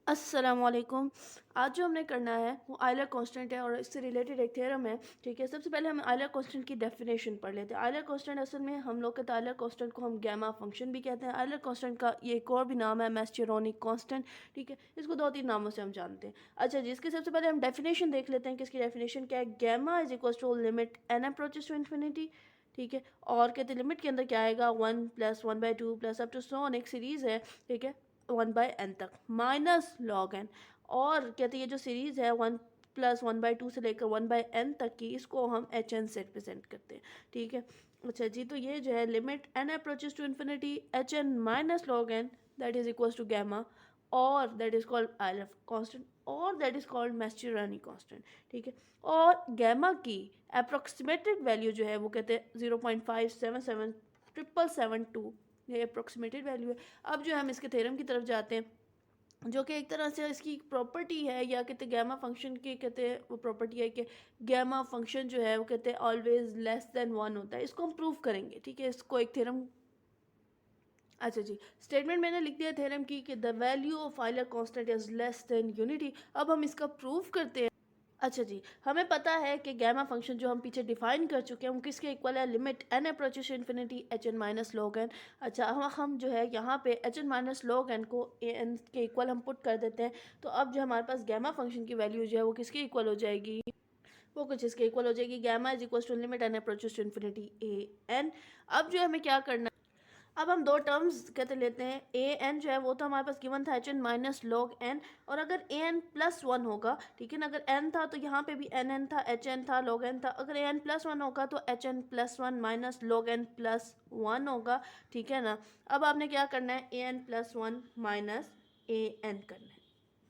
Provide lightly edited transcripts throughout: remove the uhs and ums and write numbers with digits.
अस्सलामुअलैकुम। आज जो हमने करना है वो आयलर कांस्टेंट है और इससे रिलेटेड एक थ्योरम है। ठीक है, सबसे पहले हम आयलर कांस्टेंट की डेफिनेशन पढ़ लेते हैं। आयलर कांस्टेंट असल में हम लोग कहते हैं, आयलर कांस्टेंट को हम गैमा फंक्शन भी कहते हैं। आयलर कांस्टेंट का ये एक और भी नाम है मैस्चेरोनिक कांस्टेंट। ठीक है, इसको दो तीन नामों से हम जानते हैं। अच्छा जी, इसके सबसे पहले हम डेफिनेशन देख लेते हैं कि इसकी डेफिनेशन क्या है। Gamma is equal to limit n approaches to infinity. ठीक है, और कहते हैं लिमिट के अंदर क्या आएगा, 1 + 1/2 plus up to so on, एक सीरीज है। ठीक है, 1/n तक माइनस लॉग एन। और कहते हैं ये जो सीरीज़ है 1 + 1/2 से लेकर 1/n तक की, इसको हम एच एन से रिप्रेजेंट करते हैं। ठीक है, अच्छा जी, तो ये जो है limit n approaches to infinity h n minus log n, that is equal to gamma, और that is called Euler constant, और that is called Mascheroni constant. ठीक है, और गैमा की अप्रोक्सीमेटेड वैल्यू जो है वो कहते हैं 0.57777772, ये अप्रोक्सीमेटेड वैल्यू है। अब जो हम इसके थ्योरम की तरफ जाते हैं, जो कि एक तरह से इसकी प्रॉपर्टी है, या कहते हैं गैमा फंक्शन की कहते हैं वो प्रॉपर्टी है कि गैमा फंक्शन जो है वो कहते हैं ऑलवेज लेस देन 1 होता है। इसको हम प्रूव करेंगे। ठीक है, इसको एक थ्योरम। अच्छा जी, स्टेटमेंट मैंने लिख दिया थ्योरम की कि the value of Euler constant is less than unity. अब हम इसका प्रूव करते हैं। अच्छा जी, हमें पता है कि गैमा फंक्शन जो हम पीछे डिफाइन कर चुके हैं वो किसके इक्वल है, limit n approaches infinity h n minus log n. अच्छा, हम जो है यहाँ पे h n minus log n को ए एन के इक्वल हम पुट कर देते हैं। तो अब जो हमारे पास गैमा फंक्शन की वैल्यू जो है वो किसके इक्वल हो जाएगी, वो कुछ इसके इक्वल हो जाएगी, gamma is equal to limit n approaches infinity a n. अब जो हमें क्या करना, अब हम दो टर्म्स कहते लेते हैं। ए एन जो है वो तो हमारे पास गिवन था h n minus log n, और अगर ए एन प्लस वन होगा, ठीक है ना, अगर एन था तो यहाँ पे भी एन एन था, एच एन था, लॉग एन था। अगर ए एन प्लस वन होगा तो h n plus one minus log n plus one होगा। ठीक है ना, अब आपने क्या करना है, a n plus one minus a n करना है।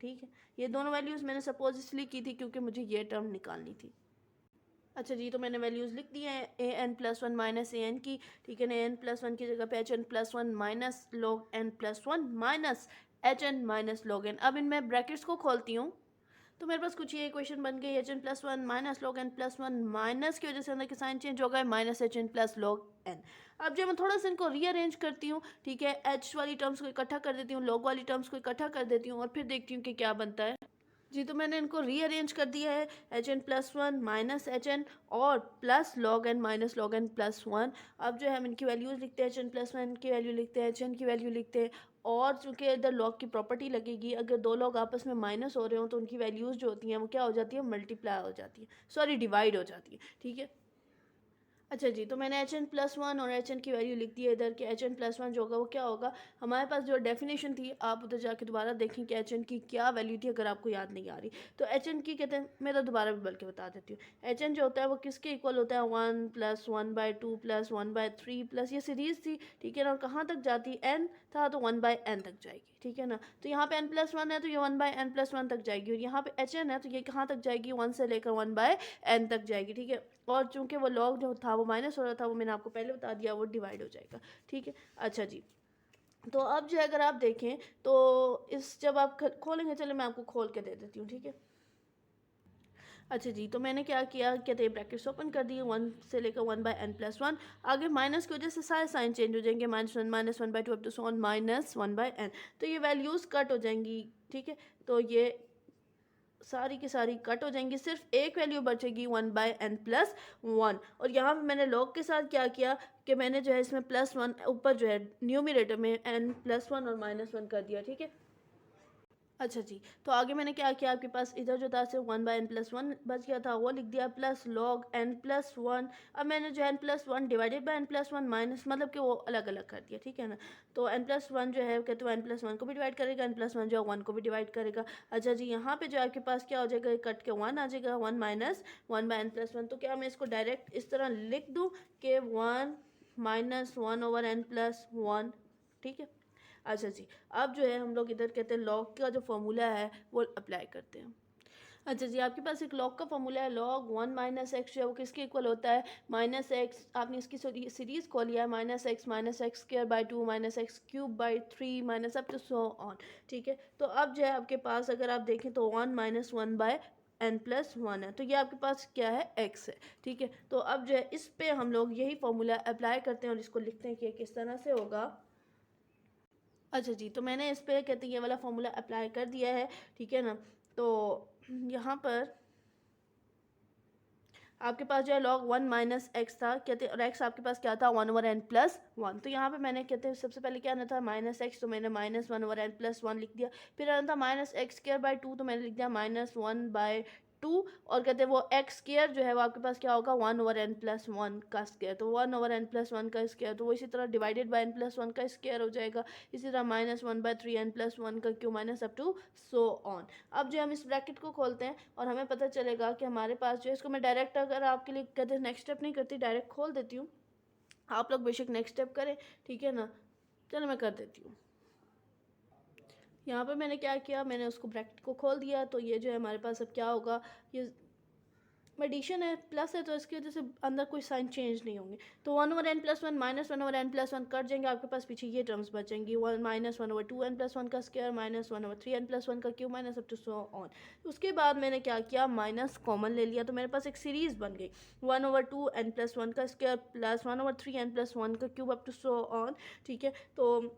ठीक है, ये दोनों वैल्यूज़ मैंने सपोज इसलिए की थी क्योंकि मुझे ये टर्म निकालनी थी। अच्छा जी, तो मैंने वैल्यूज़ लिख दी हैं ए n plus one minus a N की। ठीक है ना, ए एन प्लस वन की जगह पे h n plus one minus log n plus one minus h n minus log n. अब इनमें ब्रैकेट्स को खोलती हूँ तो मेरे पास कुछ ये इक्वेशन बन गई, h n plus one minus log n plus one, minus की वजह से अंदर के साइन चेंज हो गए, minus h n plus log n. अब जब मैं थोड़ा सा इनको रीअरेंज करती हूँ, ठीक है, एच वाली टर्म्स को इकट्ठा कर देती हूँ, लॉग वाली टर्म्स को इकट्ठा कर देती हूँ, और फिर देखती हूँ कि क्या बनता है। जी, तो मैंने इनको रीअरेंज कर दिया है, h n plus one minus h n और plus log n minus log n plus one. अब जो है हम इनकी वैल्यूज़ लिखते हैं, एच एन प्लस वन की वैल्यू लिखते हैं, एच एन की वैल्यू लिखते हैं। और चूंकि इधर लॉग की प्रॉपर्टी लगेगी, अगर दो लॉग आपस में माइनस हो रहे हो तो उनकी वैल्यूज़ जो होती हैं वो क्या हो जाती है, मल्टीप्लाई हो जाती है, सॉरी डिवाइड हो जाती है। ठीक है, अच्छा जी, तो मैंने एच एन प्लस वन और एच एन की वैल्यू लिख दी है इधर, कि एच एन प्लस वन जो होगा वो क्या होगा, हमारे पास जो डेफिनेशन थी, आप उधर जाके दोबारा देखें कि एच एन की क्या वैल्यू थी, अगर आपको याद नहीं आ रही तो एच एन की कहते हैं, मैं तो दोबारा भी बल्कि बता देती हूँ। एच एन जो होता है वो किसके इक्वल होता है, 1 + 1/2 + 1/3 प्लस ये सीरीज़ थी। ठीक है ना, और कहाँ तक जाती, एन था तो 1/n तक जाएगी। ठीक है ना, तो यहाँ पे एन प्लस वन है तो ये 1/n प्लस वन तक जाएगी, और यहाँ पे एच एन है तो ये कहाँ तक जाएगी, 1 से लेकर 1/n तक जाएगी। ठीक है, और चूंकि वो लॉग जो था वो माइनस हो रहा था, वो मैंने आपको पहले बता दिया, वो डिवाइड हो जाएगा। ठीक है, अच्छा जी, तो अब जो है अगर आप देखें तो इस जब आप खोलेंगे, चलो मैं आपको खोल के दे देती हूँ। ठीक है, अच्छा जी, तो मैंने क्या किया, कहते हैं ब्रैकेट्स ओपन कर दिए, 1 से लेकर 1/n+1, आगे माइनस की वजह से सारे साइन चेंज हो जाएंगे, -1 -1/2 up to so on -1/n, तो ये वैल्यूज़ कट हो जाएंगी। ठीक है, तो ये सारी की सारी कट हो जाएंगी, सिर्फ एक वैल्यू बचेगी 1/n+1। और यहाँ पे मैंने लॉग के साथ क्या किया कि मैंने जो है इसमें +1 ऊपर जो है न्यूमिनेटर में n+1 और -1 कर दिया। ठीक है, अच्छा जी, तो आगे मैंने क्या किया, आपके पास इधर जो था सिर्फ 1/n+1 बच गया था, वो लिख दिया, प्लस लॉग n+1। अब मैंने जो n+1 divided by n+1 minus, मतलब कि वो अलग अलग कर दिया। ठीक है ना, तो n+1 जो है कहते हैं n+1 को भी डिवाइड करेगा, n+1 जो है 1 को भी डिवाइड करेगा। अच्छा जी, यहाँ पे जो आपके पास क्या हो जाएगा, कट के 1 आ जाएगा, 1 - 1/n+1। तो क्या मैं इसको डायरेक्ट इस तरह लिख दूँ कि 1 - 1/n+1। ठीक है, अच्छा जी, अब जो है हम लोग इधर कहते हैं लॉग का जो फॉर्मूला है वो अप्लाई करते हैं। अच्छा जी, आपके पास एक लॉग का फॉर्मूला है, लॉग 1 - x जो है वो किसके इक्वल होता है, -x, आपने इसकी सीरीज़ को लिया है, -x - x²/2 -x³/3 minus up to so on. ठीक है, तो अब जो है आपके पास अगर आप देखें तो 1 - 1/n+1 है, तो ये आपके पास क्या है, x है। ठीक है, तो अब जो है इस पे हम लोग यही फॉर्मूला अप्लाई करते हैं और इसको लिखते हैं कि किस तरह से होगा। अच्छा जी, तो मैंने इस पे कहते हैं ये वाला फॉर्मूला अप्लाई कर दिया है, ठीक है ना। तो यहाँ पर आपके पास जो है log 1 माइनस एक्स था, कहते हैं, और एक्स आपके पास क्या था 1/n+1। तो यहाँ पे मैंने कहते हैं सबसे पहले क्या आना था माइनस एक्स, तो मैंने -1/n+1 लिख दिया। फिर आना था -x²/2, तो मैंने लिख दिया -1/2। और कहते हैं वो एक्स स्केयर जो है वो आपके पास क्या होगा 1/n+1 का स्केयर, तो 1/n+1 का स्केयर, तो वो इसी तरह डिवाइडेड बाई n+1 का स्केयर हो जाएगा। इसी तरह -1/3n+1 का cube minus up to so on. अब जो हम इस ब्रैकेट को खोलते हैं और हमें पता चलेगा कि हमारे पास जो है, इसको मैं डायरेक्ट अगर आपके लिए कहते हैं नेक्स्ट स्टेप नहीं करती, डायरेक्ट खोल देती हूँ। आप लोग बेशक नेक्स्ट स्टेप करें, ठीक है ना। चलो मैं कर देती हूँ। यहाँ पर मैंने क्या किया, मैंने उसको ब्रैकेट को खोल दिया, तो ये जो है हमारे पास अब क्या होगा, ये एडिशन है, प्लस है, तो इसकी वजह से अंदर कोई साइन चेंज नहीं होंगे। तो 1/n+1 -1/n+1 कट जाएंगे, आपके पास पीछे ये टर्म्स बचेंगी, 1/2n+1 का स्क्वायर -1/3n+1 का cube minus up to so on. उसके बाद मैंने क्या किया, माइनस कॉमन ले लिया, तो मेरे पास एक सीरीज़ बन गई 1/2n+1 का स्क्वायर प्लस 1/3n+1 का cube up to so on, ठीक है। तो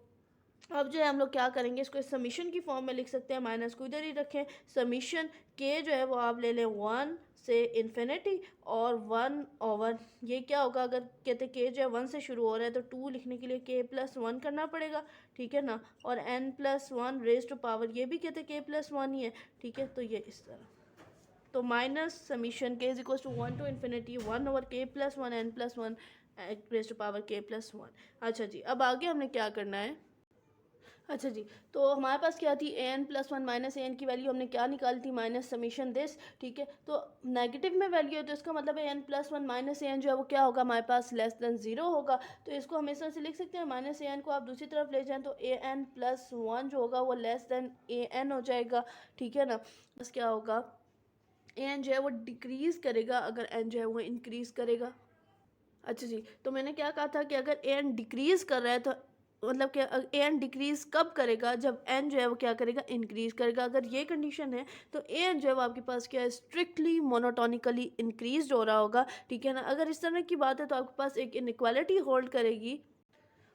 अब जो है हम लोग क्या करेंगे, इसको समीशन की फॉर्म में लिख सकते हैं, माइनस को इधर ही रखें। समीशन के जो है वो आप ले लें 1 से इन्फिनिटी और 1/, ये क्या होगा, अगर कहते के जो है 1 से शुरू हो रहा है तो 2 लिखने के लिए k+1 करना पड़ेगा, ठीक है ना। और n+1 रेज टू पावर, ये भी कहते k+1 ही है, ठीक है। तो ये इस तरह, तो minus summation k is equal to 1 to infinity 1/k+1 n+1 raise to power k+1। अच्छा जी, अब आगे हमने क्या करना है। अच्छा जी, तो हमारे पास क्या थी an+1 माइनस an की वैल्यू हमने क्या निकाली थी, माइनस समीशन दिस, ठीक है। तो नेगेटिव में वैल्यू है, तो इसका मतलब है n+1 माइनस an जो है वो क्या होगा, हमारे पास लेस देन 0 होगा। तो इसको हम इस तरह से लिख सकते हैं, माइनस an को आप दूसरी तरफ ले जाएं तो an+1 जो होगा वो लेस देन an हो जाएगा, ठीक है ना। बस क्या होगा, an जो है वो डिक्रीज़ करेगा अगर n जो है वो इंक्रीज़ करेगा। अच्छा जी, तो मैंने क्या कहा था कि अगर एन डिक्रीज़ कर रहा है तो मतलब कि एन डिक्रीज़ कब करेगा, जब एन जो है वो क्या करेगा, इंक्रीज़ करेगा। अगर ये कंडीशन है तो एन जो है वो आपके पास क्या है, स्ट्रिक्टली मोनोटोनिकली इंक्रीज हो रहा होगा, ठीक है ना। अगर इस तरह की बात है तो आपके पास एक इनइक्वालिटी होल्ड करेगी,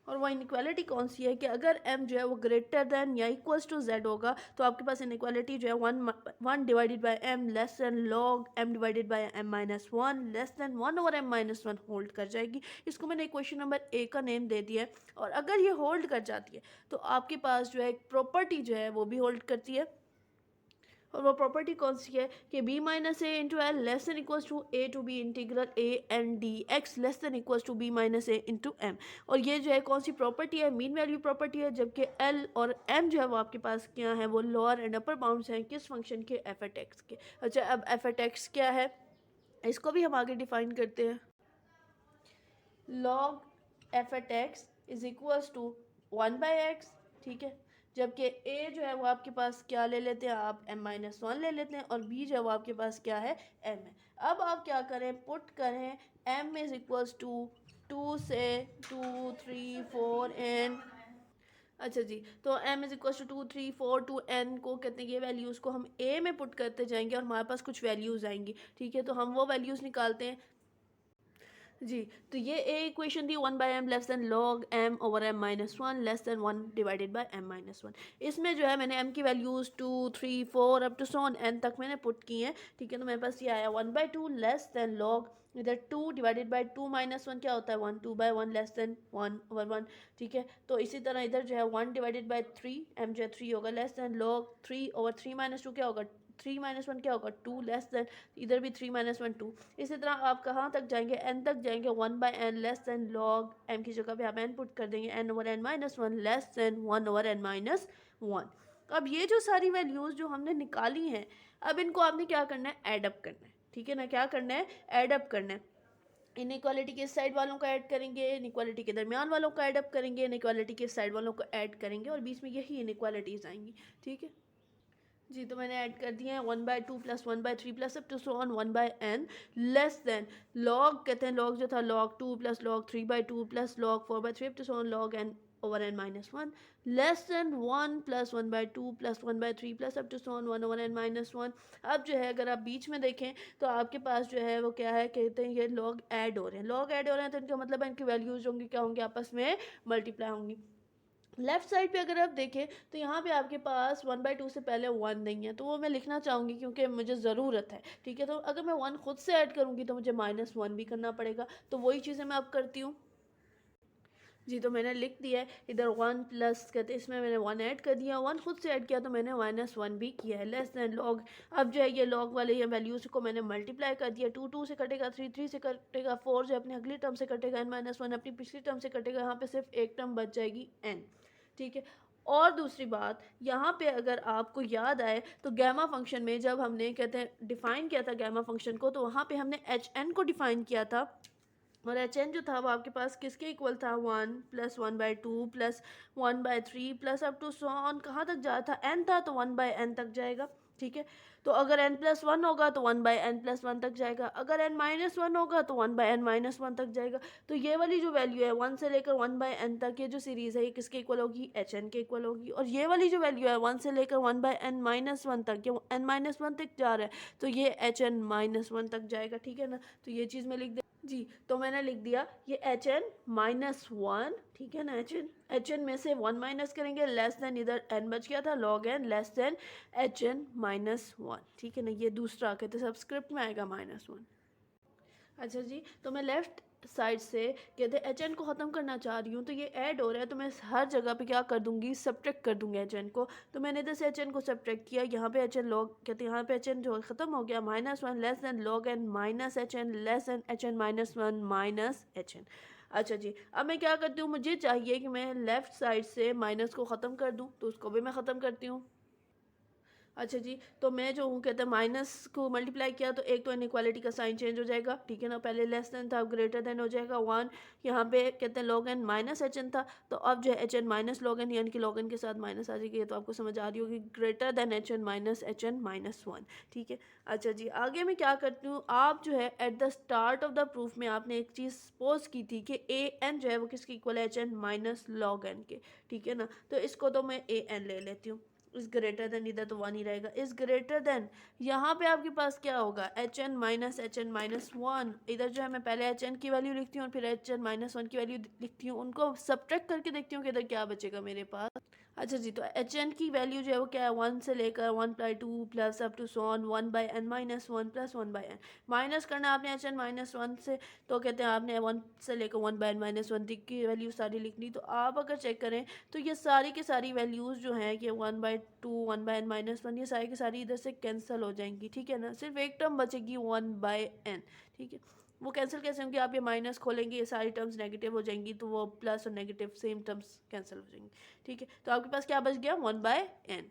और वो इनइक्वालिटी कौन सी है कि अगर m जो है वो ग्रेटर देन या इक्वल्स टू z होगा, तो आपके पास इनइक्वालिटी जो है 1/m less than log m divided by m-1 less then 1/m-1 hold कर जाएगी। इसको मैंने क्वेश्चन नंबर ए का नेम दे दिया है। और अगर ये होल्ड कर जाती है तो आपके पास जो है एक प्रॉपर्टी जो है वो भी होल्ड करती है, और वो प्रॉपर्टी कौन सी है कि b minus a into l less than equals to a to b integral a n d x less than equals to b minus a into m. और ये जो है कौन सी प्रॉपर्टी है, मीन वैल्यू प्रॉपर्टी है, जबकि l और m जो है वो आपके पास क्या है, वो लोअर एंड अपर बाउंड्स हैं किस फंक्शन के, एफ एट एक्स के। अच्छा, अब एफ एट एक्स क्या है, इसको भी हम आगे डिफाइन करते हैं। log f at x is equals to 1/x, ठीक है। जबकि a जो है वो आपके पास क्या ले लेते हैं, आप m-1 ले लेते हैं, और b जो है वो आपके पास क्या है, m है। अब आप क्या करें, पुट करें m इज इक्वल्स टू 2 से 2 3 4 n। अच्छा जी, तो m is equal to 2 3 4 to n को कहते हैं, ये वैल्यूज़ को हम a में पुट करते जाएंगे और हमारे पास कुछ वैल्यूज़ आएंगी, ठीक है। तो हम वो वैल्यूज़ निकालते हैं जी। तो ये ए इक्वेशन थी 1/m less than log m over m-1 less than 1 divided by m-1। इसमें जो है मैंने m की values 2 3 4 up to so on n तक मैंने पुट की हैं, ठीक है। तो मेरे पास ये आया 1/2 लेस देन log, इधर 2 डिवाइडेड बाय 2-1 क्या होता है 1, 2/1 लेस देन 1/1, ठीक है। तो इसी तरह इधर जो है 1 डिवाइडेड बाय 3, m जो है 3 होगा लेस देन log 3/3-2 क्या होगा, 3-1 क्या होगा 2 लेस देन, इधर भी 3-1 2। इसी तरह आप कहाँ तक जाएंगे, n तक जाएंगे, 1/n less than log m की जगह पे आप n पुट कर देंगे, n/n-1 लेस देन 1/n-1। अब ये जो सारी वैल्यूज़ जो हमने निकाली हैं, अब इनको आपने क्या करना है, ऐड अप करना है, ठीक है ना। क्या करना है, ऐड अप करना है। इनइक्वालिटी के साइड वालों को ऐड करेंगे, इनइक्वालिटी के दरमियान वालों को ऐड अप करेंगे, इनइक्वालिटी के साइड वालों को ऐड करेंगे, और बीच में यही इनइक्वालिटीज़ आएंगी, ठीक है जी। तो मैंने ऐड कर दिए हैं 1/2 plus 1/3 plus up to so on 1/n less than log, कहते हैं लॉग जो था log 2 plus log 3/2 plus log 4/3 up to so on log n over n-1 less than 1 plus 1/2 plus 1/3 plus up to so on 1 over n-1। अब जो है अगर आप बीच में देखें तो आपके पास जो है वो क्या है, कहते हैं ये लॉग ऐड हो रहे हैं, लॉग ऐड हो रहे हैं, तो इनका मतलब है इनकी वैल्यूज़ होंगी क्या होंगी, आपस में मल्टीप्लाई होंगी। लेफ़्ट साइड पे अगर आप देखें तो यहाँ पे आपके पास 1/2 से पहले 1 नहीं है, तो वो मैं लिखना चाहूँगी क्योंकि मुझे ज़रूरत है, ठीक है? तो अगर मैं 1 खुद से ऐड करूँगी तो मुझे -1 भी करना पड़ेगा, तो वही चीज़ें मैं अब करती हूँ। जी, तो मैंने लिख दिया है इधर 1 प्लस कहते हैं इसमें मैंने 1 ऐड कर दिया, 1 खुद से ऐड किया तो मैंने -1 भी किया है, लेस दैन लॉग। अब जो है ये लॉग वाले ये वैल्यूज़ को मैंने मल्टीप्लाई कर दिया, 2 2 से कटेगा, 3 3 से कटेगा, 4 जो है अपनी अगली टर्म से कटेगा, n-1 अपनी पिछली टर्म से कटेगा, यहाँ पे सिर्फ एक टर्म बच जाएगी n, ठीक है? और दूसरी बात, यहाँ पे अगर आपको याद आए तो गामा फंक्शन में जब हमने कहते हैं डिफ़ाइन किया था गामा फंक्शन को, तो वहाँ पे हमने hn को डिफ़ाइन किया था और एच एन जो था वो आपके पास किसके इक्वल था, 1 plus 1/2 plus 1/3 plus up to so on कहाँ तक जा था, n था तो 1/n तक जाएगा, ठीक है? तो अगर n+1 होगा तो 1/n+1 तक जाएगा, अगर n-1 होगा तो 1/n-1 तक जाएगा। तो ये वाली जो वैल्यू है 1 से लेकर 1/n तक ये जो सीरीज़ है ये किसके इक्वल होगी, एच एन के इक्वल होगी। और ये वाली जो वैल्यू है 1 से लेकर 1/n-1 तक, ये n-1 तक जा रहा है तो ये hn-1 तक जाएगा, ठीक है ना? तो ये चीज़ मैं लिख दे जी, तो मैंने लिख दिया ये hn-1, ठीक है ना? hn में से 1 माइनस करेंगे, लेस देन इधर n बच गया था log n less than hn-1, ठीक है ना? ये दूसरा कहते सब्सक्रिप्ट में आएगा -1। अच्छा जी, तो मैं लेफ़्ट साइड से कहते हैं एच एन को ख़त्म करना चाह रही हूँ, तो ये ऐड हो रहा है तो मैं हर जगह पे क्या कर दूँगी, सब्ट्रैक्ट कर दूँगी एच एन को। तो मैंने इधर से एच एन को सब्ट्रैक्ट किया, यहाँ पे एच एन लॉग कहते हैं यहाँ पे एच एन जो ख़त्म हो गया, -1 less than log n minus h n less than h n -1 minus h n. अच्छा जी, अब मैं क्या करती हूँ, मुझे चाहिए कि मैं लेफ़्ट साइड से माइनस को ख़त्म कर दूँ, तो उसको भी मैं ख़त्म करती हूँ। अच्छा जी, तो मैं जो हूँ कहते हैं माइनस को मल्टीप्लाई किया तो एक तो इनइक्वालिटी का साइन चेंज हो जाएगा, ठीक है ना? पहले लेस देन था, अब ग्रेटर देन हो जाएगा 1। यहाँ पे कहते हैं log n minus h n था, तो अब जो है h n minus log n यानी कि log n के साथ माइनस आ जाएगी, ये तो आपको समझ आ रही होगी, greater than h n minus 1, ठीक है? अच्छा जी, आगे मैं क्या करती हूँ, आप जो है eight the start of the proof में आपने एक चीज़ सपोज की थी कि ए एन जो है वो किसके इक्वल है, h n minus log n के, ठीक है ना? तो इसको तो मैं ए एन ले लेती हूँ, इस ग्रेटर देन इधर तो 1 ही रहेगा, इस ग्रेटर देन यहाँ पे आपके पास क्या होगा, एच एन माइनस 1, इधर जो है मैं पहले एच एन की वैल्यू लिखती हूँ और फिर एच एन-1 की वैल्यू लिखती हूँ, उनको सब्ट्रैक्ट करके देखती हूँ कि इधर क्या बचेगा मेरे पास। अच्छा जी, तो एच एन की वैल्यू जो है वो क्या है, 1 से लेकर 1/2 plus up to so on 1/n-1 plus 1/n minus करना है आपने एच एन-1 से, तो कहते हैं आपने 1 से लेकर 1/n-1 तक की वैल्यू सारी लिखनी। तो आप अगर चेक करें तो ये सारी की सारी वैल्यूज़ जो हैं कि 1/2 1/n-1 ये सारी की सारी इधर से कैंसिल हो जाएंगी, ठीक है ना? सिर्फ एक टर्म बचेगी 1/n, ठीक है? वो कैंसिल कैसे होंगी, आप ये माइनस खोलेंगे ये सारी टर्म्स नेगेटिव हो जाएंगी, तो वो प्लस और नेगेटिव सेम टर्म्स कैंसिल हो जाएंगी, ठीक है? तो आपके पास क्या बच गया, 1/n।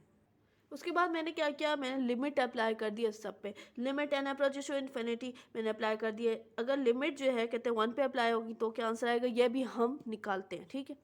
उसके बाद मैंने क्या किया, मैंने लिमिट अप्लाई कर दी इस सब पे, limit n approaches to infinity मैंने अप्लाई कर दिया। अगर लिमिट जो है कहते हैं 1 पे अप्लाई होगी तो क्या आंसर आएगा, ये भी हम निकालते हैं, ठीक है?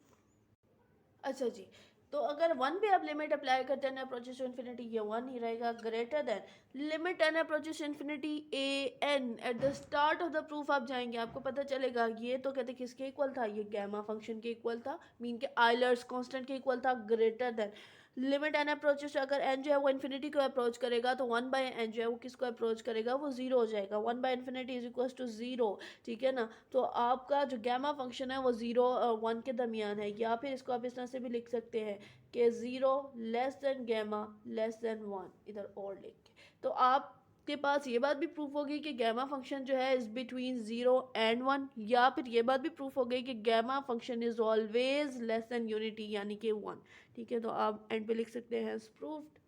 अच्छा जी, तो अगर 1 पे आप लिमिट अप्लाई करते हैं अप्रोचेस टू इन्फिनिटी, ये 1 ही रहेगा, greater than limit n approaches infinity a n at the start of the proof आप जाएंगे, आपको पता चलेगा ये तो कहते हैं किसके इक्वल था, ये गैमा फंक्शन के इक्वल था, मीन के आइलर्स कांस्टेंट के इक्वल था, greater than limit n approaches, अगर एन जो है वो इन्फिनिटी को अप्रोच करेगा तो 1/n जो है वो किसको अप्रोच करेगा, वो जीरो हो जाएगा, 1/infinity is equal to zero, ठीक है ना? तो आपका जो गैमा फंक्शन है वो 0 और 1 के दरमियान है, या फिर इसको आप इस तरह से भी लिख सकते हैं कि 0 less than gamma less than 1, इधर और लिख के तो आपके पास ये बात भी प्रूफ होगी कि गैमा फंक्शन जो है इज बिटवीन 0 एंड 1, या फिर ये बात भी प्रूफ हो गई कि gamma function is always less than unity यानी कि 1, ठीक है? तो आप एंड पे लिख सकते हैं प्रूफ।